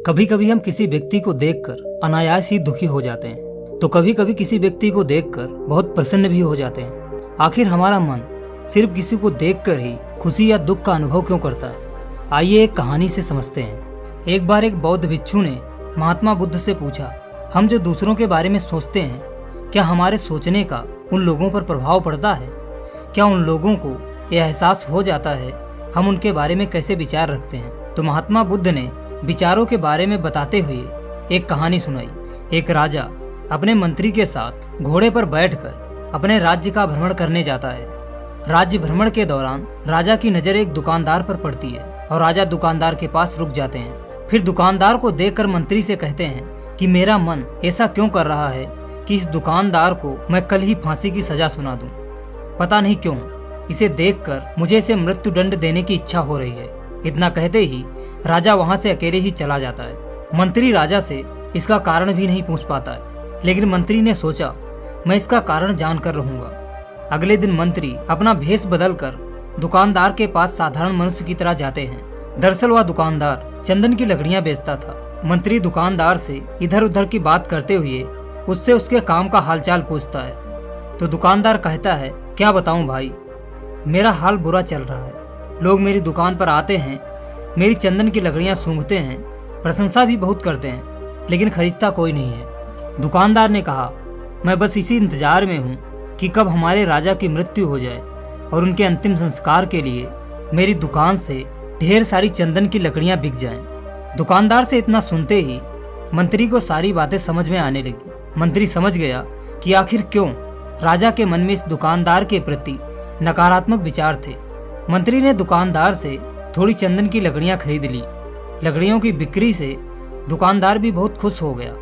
कभी कभी हम किसी व्यक्ति को देखकर अनायास ही दुखी हो जाते हैं, तो कभी कभी किसी व्यक्ति को देखकर बहुत प्रसन्न भी हो जाते हैं। आखिर हमारा मन सिर्फ किसी को देखकर ही खुशी या दुख का अनुभव क्यों करता है? आइए एक कहानी से समझते हैं। एक बार एक बौद्ध भिक्षु ने महात्मा बुद्ध से पूछा, हम जो दूसरों के बारे में सोचते हैं, क्या हमारे सोचने का उन लोगों पर प्रभाव पड़ता है? क्या उन लोगों को यह एहसास हो जाता है हम उनके बारे में कैसे विचार रखते हैं? तो महात्मा बुद्ध ने विचारों के बारे में बताते हुए एक कहानी सुनाई। एक राजा अपने मंत्री के साथ घोड़े पर बैठकर अपने राज्य का भ्रमण करने जाता है। राज्य भ्रमण के दौरान राजा की नजर एक दुकानदार पर पड़ती है और राजा दुकानदार के पास रुक जाते हैं। फिर दुकानदार को देखकर मंत्री से कहते हैं कि मेरा मन ऐसा क्यों कर रहा है कि इस दुकानदार को मैं कल ही फांसी की सजा सुना दूं। पता नहीं क्यों इसे देखकर मुझे इसे मृत्यु दंड देने की इच्छा हो रही है। इतना कहते ही राजा वहां से अकेले ही चला जाता है। मंत्री राजा से इसका कारण भी नहीं पूछ पाता है, लेकिन मंत्री ने सोचा मैं इसका कारण जानकर रहूंगा। अगले दिन मंत्री अपना भेष बदलकर दुकानदार के पास साधारण मनुष्य की तरह जाते हैं। दरअसल वह दुकानदार चंदन की लकड़ियां बेचता था। मंत्री दुकानदार से इधर उधर की बात करते हुए उससे उसके काम का हालचाल पूछता है। तो दुकानदार कहता है, क्या बताऊं भाई, मेरा हाल बुरा चल रहा है। लोग मेरी दुकान पर आते हैं, मेरी चंदन की लकड़ियां सूंघते हैं, प्रशंसा भी बहुत करते हैं, लेकिन खरीदता कोई नहीं है। दुकानदार ने कहा, मैं बस इसी इंतजार में हूँ कि कब हमारे राजा की मृत्यु हो जाए और उनके अंतिम संस्कार के लिए मेरी दुकान से ढेर सारी चंदन की लकड़ियां बिक जाएं। दुकानदार से इतना सुनते ही मंत्री को सारी बातें समझ में आने लगी। मंत्री समझ गया कि आखिर क्यों राजा के मन में इस दुकानदार के प्रति नकारात्मक विचार थे। मंत्री ने दुकानदार से थोड़ी चंदन की लकड़ियां खरीद ली। लकड़ियों की बिक्री से दुकानदार भी बहुत खुश हो गया।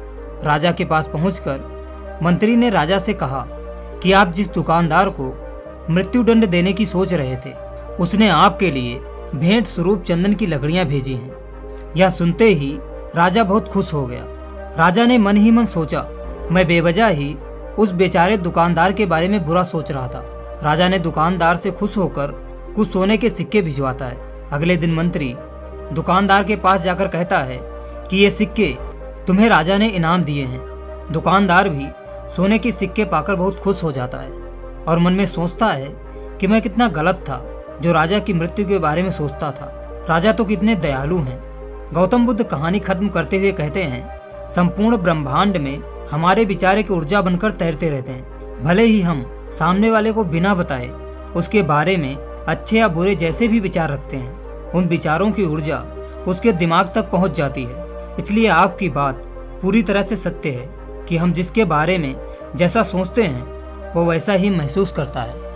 राजा के पास पहुंचकर मंत्री ने राजा से कहा कि आप जिस दुकानदार को मृत्यु दंड देने की सोच रहे थे, उसने आपके लिए भेंट स्वरूप चंदन की लकड़ियां भेजी हैं। यह सुनते ही राजा बहुत खुश हो गया। राजा ने मन ही मन सोचा, मैं बेवजह ही उस बेचारे दुकानदार के बारे में बुरा सोच रहा था। राजा ने दुकानदार से खुश होकर कुछ सोने के सिक्के भिजवाता है। अगले दिन मंत्री दुकानदार के पास जाकर कहता है कि ये सिक्के तुम्हें राजा ने इनाम दिए हैं। दुकानदार भी सोने के सिक्के पाकर बहुत खुश हो जाता है और मन में सोचता है कि मैं कितना गलत था जो राजा की मृत्यु के बारे में सोचता था। राजा तो कितने दयालु हैं। गौतम बुद्ध कहानी खत्म करते हुए कहते हैं, संपूर्ण ब्रह्मांड में हमारे विचार एक ऊर्जा बनकर तैरते रहते हैं। भले ही हम सामने वाले को बिना बताए उसके बारे में अच्छे या बुरे जैसे भी विचार रखते हैं, उन विचारों की ऊर्जा उसके दिमाग तक पहुंच जाती है। इसलिए आपकी बात पूरी तरह से सत्य है कि हम जिसके बारे में जैसा सोचते हैं वो वैसा ही महसूस करता है।